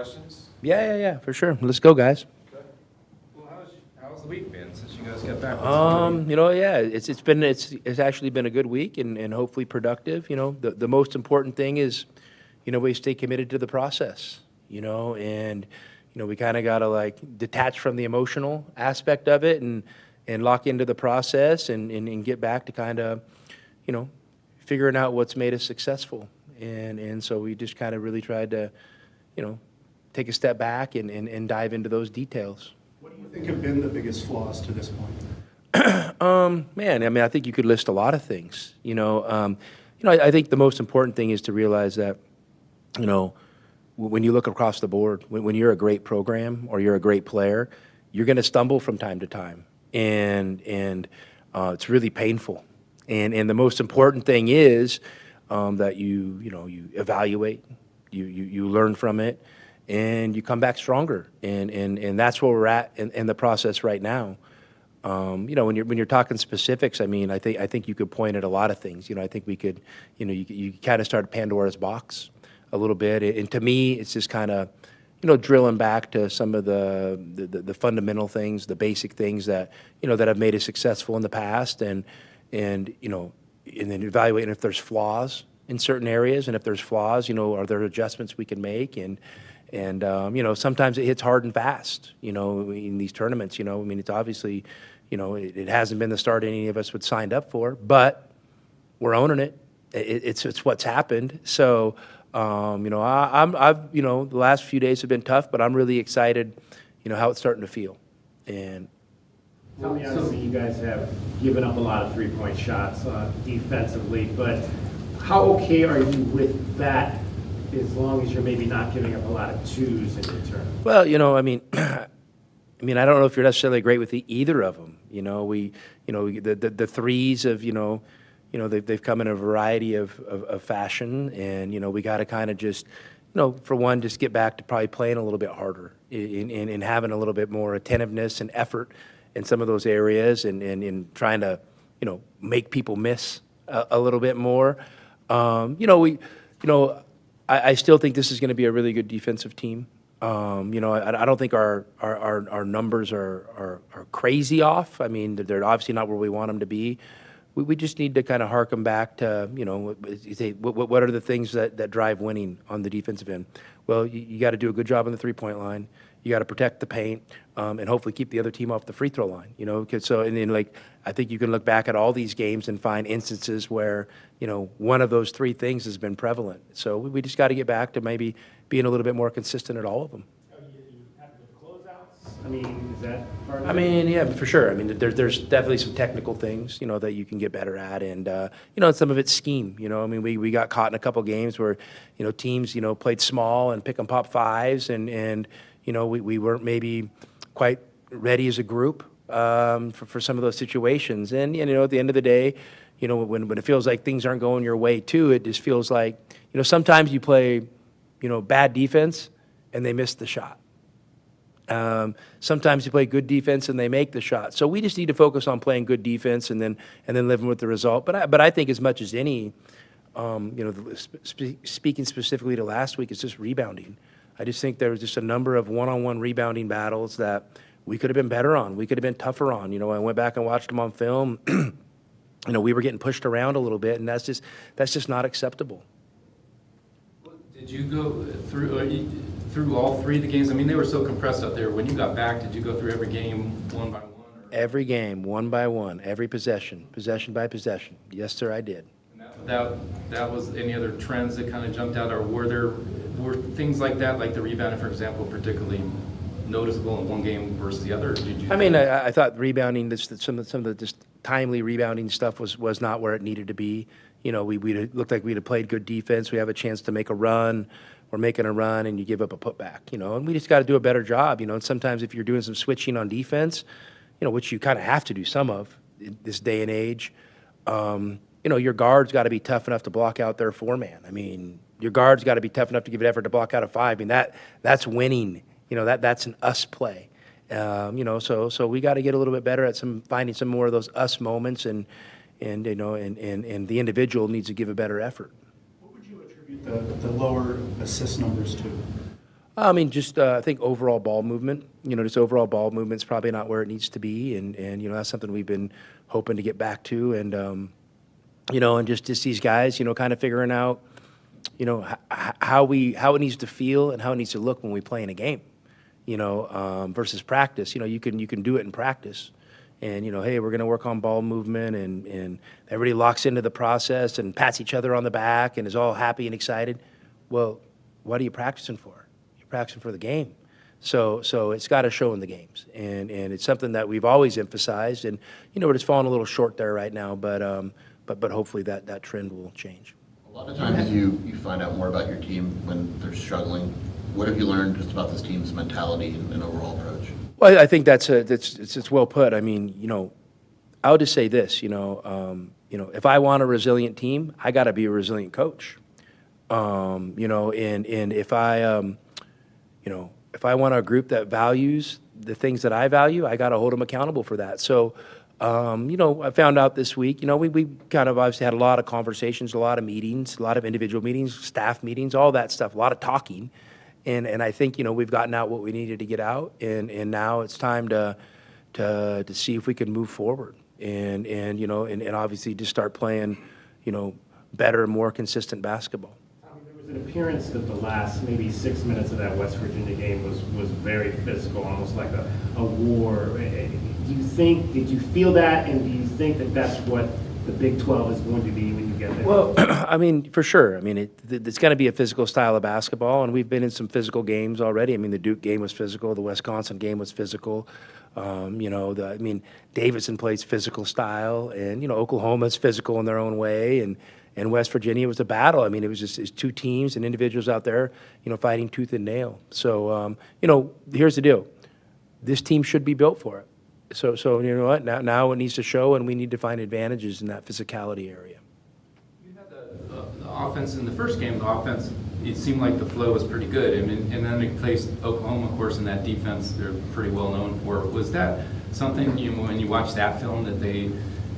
questions? Yeah, for sure. Let's go, guys. Okay. Well, how's the week been since you guys got back? It's actually been a good week and hopefully productive. The most important thing is, we stay committed to the process. And we kind of got to like detach from the emotional aspect of it and lock into the process and get back to kind of, figuring out what's made us successful. And so we just kind of really tried to, take a step back and dive into those details. What do you think have been the biggest flaws to this point? I think you could list a lot of things. I think the most important thing is to realize that, when you look across the board, when you're a great program or you're a great player, you're going to stumble from time to time, and it's really painful. And the most important thing is that you evaluate, you learn from it, and you come back stronger. And that's where we're at in the process right now. When you're talking specifics, I think you could point at a lot of things. I think we could, you kind of start Pandora's box a little bit. And to me, it's just kind of, drilling back to some of the fundamental things, the basic things that, that have made us successful in the past, and then evaluating if there's flaws in certain areas, and if there's flaws, are there adjustments we can make? And sometimes it hits hard and fast, in these tournaments. It's obviously, it hasn't been the start any of us would signed up for, but we're owning it. It's what's happened. So, the last few days have been tough, but I'm really excited, how it's starting to feel. And Obviously, you guys have given up a lot of three-point shots defensively, but how okay are you with that as long as you're maybe not giving up a lot of twos in return? Well, I don't know if you're necessarily great with either of them. The threes of, they've come in a variety of fashion, and, we got to kind of just, for one, just get back to probably playing a little bit harder and having a little bit more attentiveness and effort in some of those areas, and in trying to, make people miss a little bit more. I still think this is going to be a really good defensive team. I don't think our numbers are crazy off. They're obviously not where we want them to be. We just need to kind of harken back to, what are the things that drive winning on the defensive end? Well, you got to do a good job on the three-point line. You got to protect the paint, and hopefully keep the other team off the free throw line. I think you can look back at all these games and find instances where, one of those three things has been prevalent. So we just got to get back to maybe being a little bit more consistent at all of them. Are you happy with the closeouts? Is that part of it? Yeah, for sure. There's definitely some technical things, that you can get better at, and and some of it's scheme. We got caught in a couple games where, teams, played small and pick and pop fives, and we weren't maybe quite ready as a group for some of those situations. And at the end of the day, when it feels like things aren't going your way too, it just feels like, sometimes you play, bad defense and they miss the shot. Sometimes you play good defense and they make the shot. So we just need to focus on playing good defense and then living with the result. But I think as much as any, speaking specifically to last week, it's just rebounding. I just think there was just a number of one-on-one rebounding battles that we could have been better on. We could have been tougher on. I went back and watched them on film. We were getting pushed around a little bit, and that's just not acceptable. Did you go through all three of the games? They were so compressed out there. When you got back, did you go through every game one by one? Every game, one by one, every possession by possession. Yes, sir, I did. And that was any other trends that kind of jumped out, or were things like that, like the rebounding, for example, particularly noticeable in one game versus the other? Or did you? I thought rebounding, some of the just timely rebounding stuff was not where it needed to be. We looked like we'd have played good defense. We have a chance to make a run. We're making a run, and you give up a putback. And we just got to do a better job. And sometimes if you're doing some switching on defense, which you kind of have to do some of in this day and age, your guard's got to be tough enough to block out their four-man. Your guard's got to be tough enough to give it effort to block out a five. That's winning. That's an us play. So we got to get a little bit better at finding some more of those us moments, and the individual needs to give a better effort. What would you attribute the lower assist numbers to? I mean, just I think overall ball movement. Just overall ball movement's probably not where it needs to be, and that's something we've been hoping to get back to, and and just these guys, kind of figuring out, how it needs to feel and how it needs to look when we play in a game, versus practice. You can do it in practice, and hey, we're going to work on ball movement, and everybody locks into the process and pats each other on the back and is all happy and excited. Well, what are you practicing for? You're practicing for the game. So it's got to show in the games, and it's something that we've always emphasized, and we're just falling a little short there right now, but hopefully that trend will change. A lot of times you find out more about your team when they're struggling. What have you learned just about this team's mentality and overall approach? Well, I think it's well put. I mean, I would just say this, if I want a resilient team, I got to be a resilient coach. And if I want a group that values the things that I value, I got to hold them accountable for that. So, I found out this week, we kind of obviously had a lot of conversations, a lot of meetings, a lot of individual meetings, staff meetings, all that stuff, a lot of talking. And I think, we've gotten out what we needed to get out, and now it's time to see if we can move forward and obviously just start playing, better, more consistent basketball. There was an appearance that the last maybe 6 minutes of that West Virginia game was very physical, almost like a war. Did you feel that, and do you think that that's what the Big 12 is going to be when you get there? Well, I mean, for sure. I mean, it's going to be a physical style of basketball, and we've been in some physical games already. I mean, the Duke game was physical. The Wisconsin game was physical. Davidson plays physical style, and, Oklahoma's physical in their own way, and West Virginia was a battle. I mean, it's two teams and individuals out there, fighting tooth and nail. So, here's the deal. This team should be built for it. So you know what? Now it needs to show, and we need to find advantages in that physicality area. You had the offense in the first game. The offense, it seemed like the flow was pretty good. I mean, and then they faced Oklahoma, of course, in that defense. They're pretty well known for. Was that something when you watched that film that they,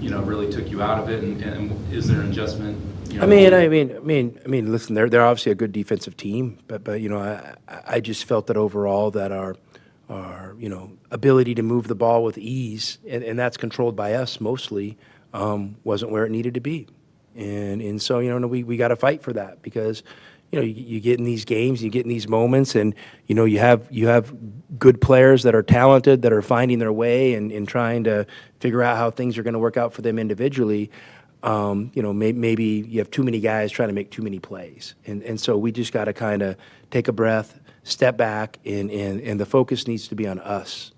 really took you out of it? And is there an adjustment? I mean, listen, they're obviously a good defensive team, but I just felt that overall that our ability to move the ball with ease, and that's controlled by us mostly, wasn't where it needed to be. And so, we got to fight for that, because, you get in these games, you get in these moments, and, you have good players that are talented, that are finding their way and trying to figure out how things are going to work out for them individually. Maybe you have too many guys trying to make too many plays. And so we just got to kind of take a breath, step back, and the focus needs to be on us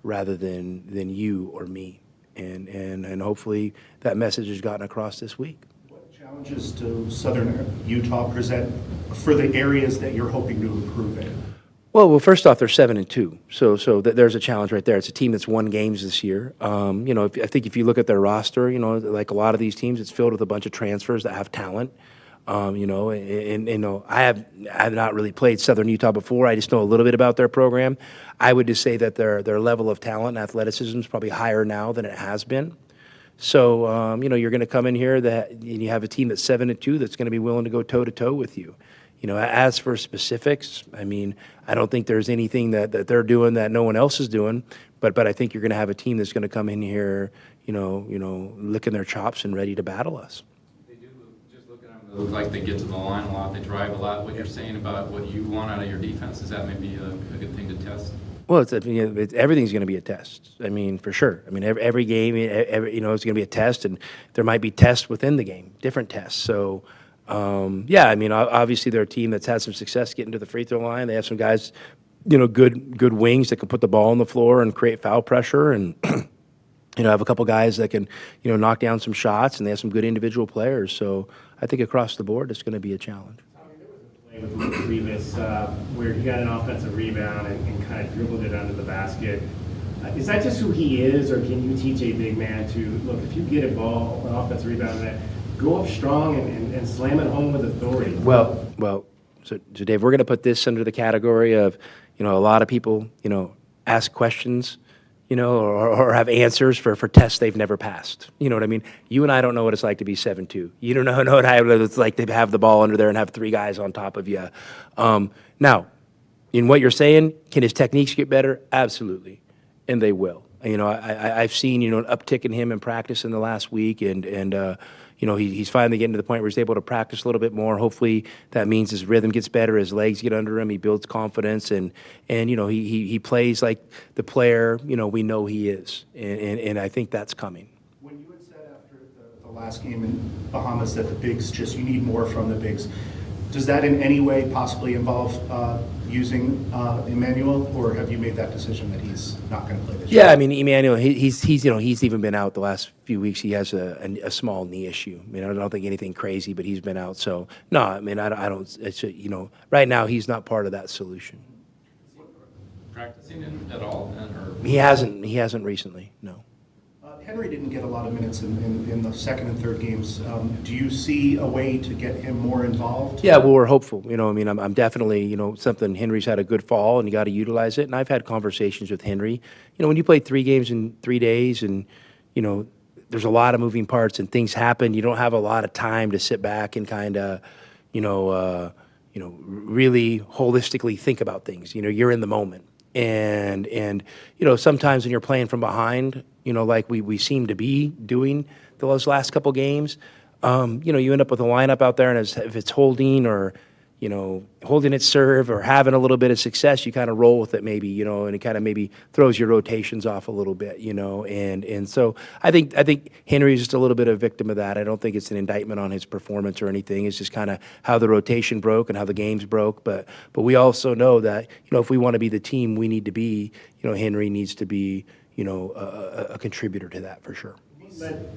rather than you or me. And hopefully that message has gotten across this week. What challenges do Southern Utah present for the areas that you're hoping to improve in? Well, first off, they're 7-2, so there's a challenge right there. It's a team that's won games this year. I think if you look at their roster, like a lot of these teams, it's filled with a bunch of transfers that have talent. I have not really played Southern Utah before. I just know a little bit about their program. I would just say that their level of talent and athleticism is probably higher now than it has been. So, you're going to come in here and you have a team that's 7-2 that's going to be willing to go toe-to-toe with you. As for specifics, I mean, I don't think there's anything that they're doing that no one else is doing, but I think you're going to have a team that's going to come in here, licking their chops and ready to battle us. They do, just looking at them, they look like they get to the line a lot, they drive a lot. What you're saying about what you want out of your defense, is that maybe a good thing to test? Well, everything's going to be a test. I mean, for sure. I mean, every game, it's going to be a test, and there might be tests within the game, different tests. So, obviously they're a team that's had some success getting to the free throw line. They have some guys, good wings that can put the ball on the floor and create foul pressure, and have a couple guys that can, knock down some shots, and they have some good individual players. So I think across the board, it's going to be a challenge. There was a play with Luke Rivas where he got an offensive rebound and kind of dribbled it under the basket. Is that just who he is, or can you teach a big man to, look, if you get a ball, an offensive rebound, go up strong and slam it home with authority? Well, so Dave, we're going to put this under the category of, a lot of people, ask questions, or have answers for tests they've never passed. You know what I mean? You and I don't know what it's like to be 7-2. You don't know what it's like to have the ball under there and have three guys on top of you. Now, in what you're saying, can his techniques get better? Absolutely, and they will. I've seen, an uptick in him in practice in the last week, and he's finally getting to the point where he's able to practice a little bit more. Hopefully, that means his rhythm gets better, his legs get under him, he builds confidence, and he plays like the player, we know he is, and I think that's coming. When you had said after the last game in Bahamas that the bigs you need more from the bigs, does that in any way possibly involve using Emmanuel, or have you made that decision that he's not going to play this year? Yeah, I mean, Emmanuel, he's even been out the last few weeks. He has a small knee issue. I mean, I don't think anything crazy, but he's been out. So no, I mean, I don't. It's right now he's not part of that solution. Practicing at all, then, or? He hasn't recently. No. Henry didn't get a lot of minutes in the second and third games. Do you see a way to get him more involved? Yeah, well, we're hopeful. I'm definitely, something. Henry's had a good fall, and you got to utilize it. And I've had conversations with Henry. When you play 3 games in 3 days, and there's a lot of moving parts and things happen. You don't have a lot of time to sit back and kind of, really holistically think about things. You're in the moment. And sometimes when you're playing from behind, like we seem to be doing those last couple games, you end up with a lineup out there, and if it's holding or, holding its serve or having a little bit of success, you kind of roll with it maybe, and it kind of maybe throws your rotations off a little bit, and so I think Henry's just a little bit of a victim of that. I don't think it's an indictment on his performance or anything. It's just kind of how the rotation broke and how the games broke. But we also know that, if we want to be the team we need to be, Henry needs to be, a contributor to that for sure.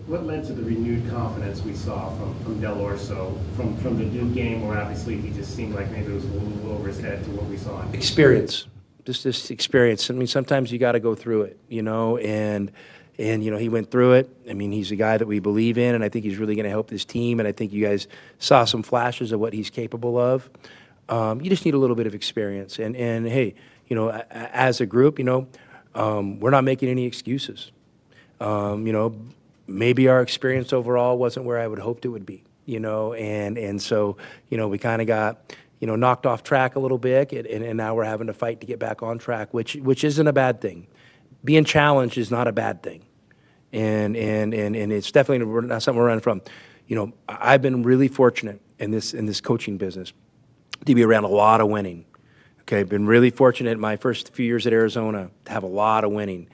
What led to the renewed confidence we saw from Del Orso from the Duke game, where obviously he just seemed like maybe it was a little over his head to what we saw in experience, just this experience. I mean, sometimes you got to go through it, and he went through it. I mean, he's a guy that we believe in, and I think he's really going to help this team. And I think you guys saw some flashes of what he's capable of. You just need a little bit of experience, and hey, as a group, we're not making any excuses. Maybe our experience overall wasn't where I would hoped it would be, and so, we kind of got, knocked off track a little bit, and now we're having to fight to get back on track, which isn't a bad thing. Being challenged is not a bad thing, and it's definitely not something we're running from. I've been really fortunate in this coaching business to be around a lot of winning. Okay, I've been really fortunate in my first few years at Arizona to have a lot of winning.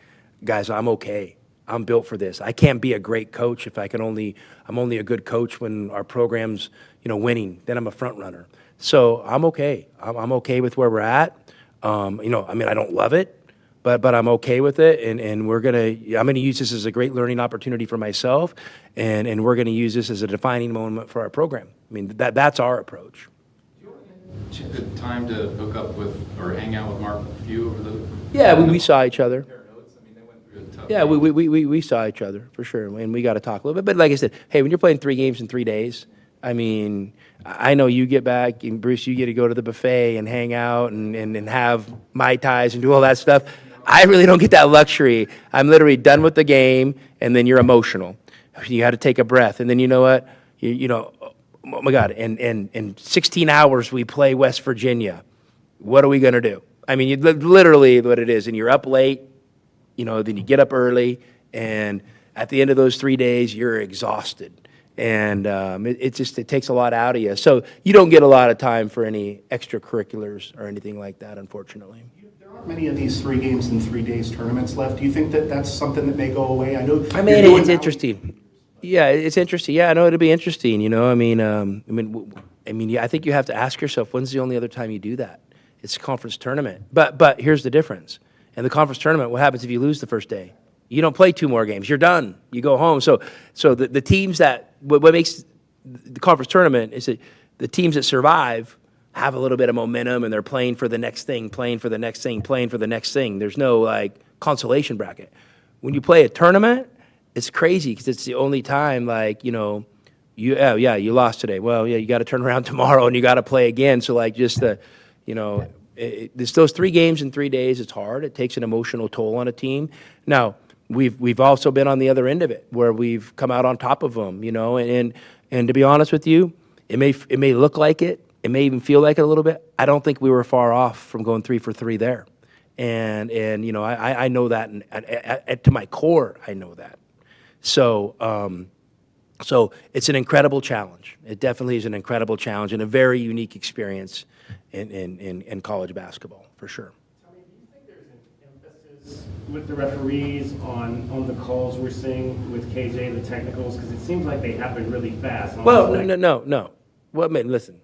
Guys, I'm okay. I'm built for this. I can't be a great coach if I'm only a good coach when our program's, winning. Then I'm a front runner. So I'm okay. I'm okay with where we're at. I don't love it, but I'm okay with it. And I'm gonna use this as a great learning opportunity for myself, and we're gonna use this as a defining moment for our program. I mean, that's our approach. Good time to hook up with or hang out with Mark Few over the. Yeah, we saw each other. They went through a tough. Yeah, we saw each other for sure, and we got to talk a little bit. But like I said, hey, when you're playing 3 games in 3 days, I mean, I know you get back, and Bruce, you get to go to the buffet and hang out and have Mai Tais and do all that stuff. I really don't get that luxury. I'm literally done with the game, and then you're emotional. You got to take a breath, and then you know what? Oh my God! And in 16 hours we play West Virginia. What are we gonna do? I mean, literally what it is. And you're up late. Then you get up early, and at the end of those 3 days, you're exhausted, and it takes a lot out of you. So you don't get a lot of time for any extracurriculars or anything like that, unfortunately. There aren't many of these 3 games in 3 days tournaments left. Do you think that that's something that may go away? I know. I mean, it's interesting. Yeah, it's interesting. Yeah, I know it'll be interesting. I think you have to ask yourself, when's the only other time you do that? It's a conference tournament. But here's the difference. In the conference tournament, what happens if you lose the first day? You don't play 2 more games. You're done. You go home. So the teams that what makes the conference tournament is that the teams that survive have a little bit of momentum, and they're playing for the next thing, playing for the next thing, playing for the next thing. There's no consolation bracket. When you play a tournament, it's crazy because it's the only time you lost today. Well, yeah, you got to turn around tomorrow and you got to play again. So it's those 3 games in 3 days. It's hard. It takes an emotional toll on a team. Now we've also been on the other end of it where we've come out on top of them. And to be honest with you, it may look like it, It may even feel like it a little bit. I don't think we were far off from going 3 for 3 there. And you know, I know that, and to my core, I know that. So, so it's an incredible challenge. It definitely is an incredible challenge and a very unique experience in college basketball, for sure. Tommy, do you think there's an emphasis with the referees on the calls we're seeing with KJ, the technicals? Because it seems like they happen really fast. Well, no. Well, man, listen.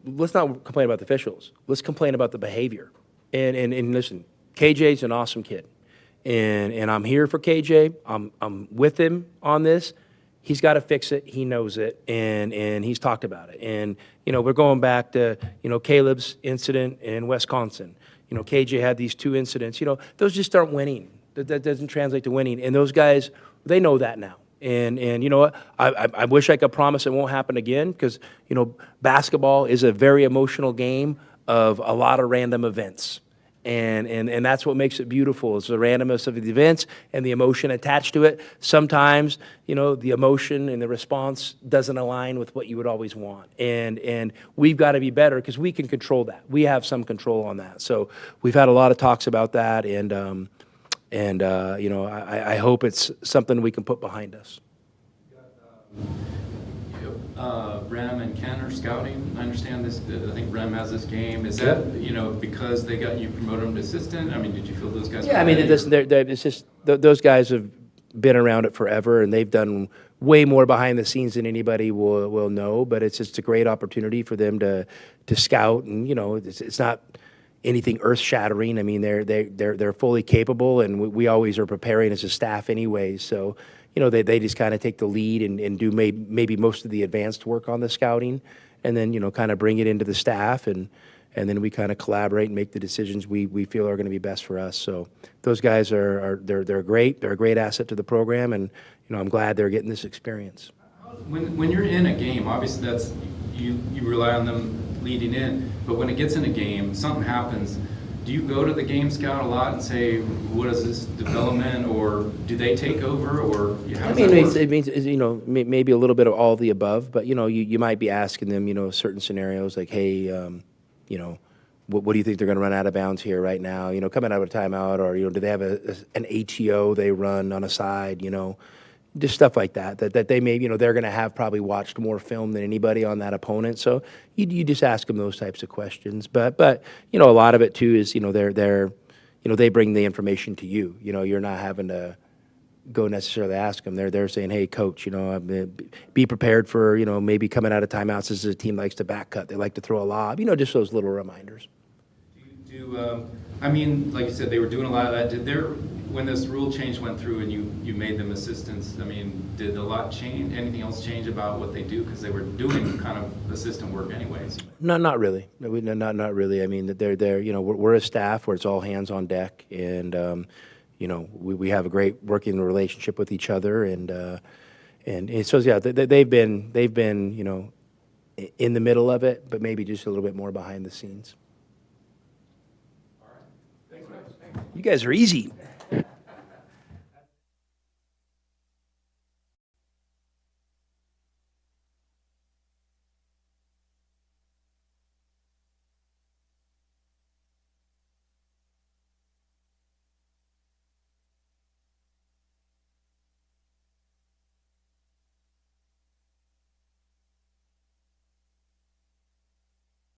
Let's not complain about the officials. Let's complain about the behavior. And listen, KJ's an awesome kid, and I'm here for KJ. I'm with him on this. He's got to fix it. He knows it, and he's talked about it. And you know, we're going back to Caleb's incident in Wisconsin. KJ had these 2 incidents. Those just aren't winning. That doesn't translate to winning. And those guys, they know that now. And you know what? I wish I could promise it won't happen again, because basketball is a very emotional game of a lot of random events. And that's what makes it beautiful, is the randomness of the events and the emotion attached to it. Sometimes, the emotion and the response doesn't align with what you would always want. And we've got to be better, because we can control that. We have some control on that. So we've had a lot of talks about that, and I hope it's something we can put behind us. Rem and Ken are scouting. I understand this. I think Rem has this game. Is that because they got you promoted them to assistant? I mean, did you feel those guys? Yeah, I mean, it's just those guys have been around it forever, and they've done way more behind the scenes than anybody will know. But it's just a great opportunity for them to scout, and it's not anything earth-shattering. I mean, they're fully capable, and we always are preparing as a staff anyway. So, they just kind of take the lead and do maybe most of the advanced work on the scouting, and then, kind of bring it into the staff, and then we kind of collaborate and make the decisions we feel are going to be best for us. So those guys they're great. They're a great asset to the program, and, I'm glad they're getting this experience. When you're in a game, obviously that's you rely on them leading in, but when it gets in a game, something happens. Do you go to the game scout a lot and say, what is this development, or do they take over, or how does that work? It means maybe a little bit of all the above, but you might be asking them certain scenarios like, hey, what do you think they're going to run out of bounds here right now? Coming out of a timeout, or do they have an ATO they run on a side? Just stuff like that they may, they're going to have probably watched more film than anybody on that opponent. So you just ask them those types of questions. But a lot of it too is, they bring the information to you. You're not having to go necessarily ask them. They're saying, hey, coach, be prepared for, maybe coming out of timeouts. This is a team likes to back cut. They like to throw a lob. Just those little reminders. I mean, like you said, they were doing a lot of that. When this rule change went through and you made them assistants, I mean, did a lot change? Anything else change about what they do? Because they were doing kind of assistant work anyways. No, not really. Not really. I mean, we're a staff where it's all hands on deck, and we have a great working relationship with each other, and so yeah, they've been in the middle of it, but maybe just a little bit more behind the scenes. You guys are easy.